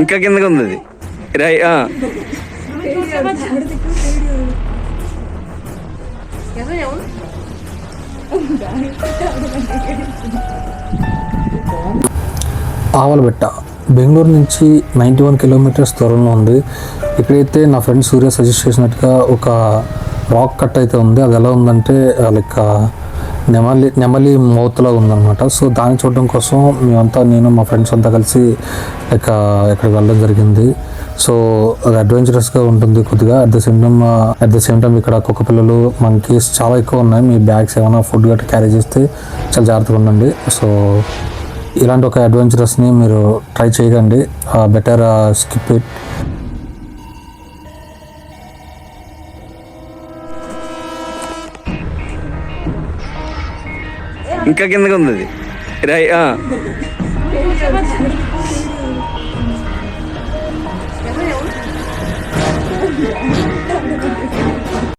ఇంకా కిందకి ఉంది అది రై ఆవలబెట్ట బెంగళూరు నుంచి 91 కిలోమీటర్స్ దూరంలో ఉంది. ఇక్కడైతే నా ఫ్రెండ్ సూర్య సజెస్ట్ చేసినట్టుగా ఒక రాక్ కట్ అయితే ఉంది. అది ఎలా ఉందంటే లైక్ నెమలి మౌత్లా ఉందన్నమాట. సో దాన్ని చూడడం కోసం మేమంతా, నేను మా ఫ్రెండ్స్ అంతా కలిసి లైక్ ఎక్కడికి వెళ్ళడం జరిగింది. సో అది అడ్వెంచరస్గా ఉంటుంది కొద్దిగా. అట్ ద సేమ్ టైం ఇక్కడ కుక్క పిల్లలు, మంకీస్ చాలా ఎక్కువ ఉన్నాయి. మీ బ్యాగ్స్ ఏమైనా ఫుడ్ గట్రా క్యారీ చేస్తే చాలా జాగ్రత్తగా ఉండండి. సో ఇలాంటి ఒక అడ్వెంచరస్ని మీరు ట్రై చేయకండి, బెటర్ స్కిప్ ఇట్. ఇంకా కిందకి ఉంది అది రై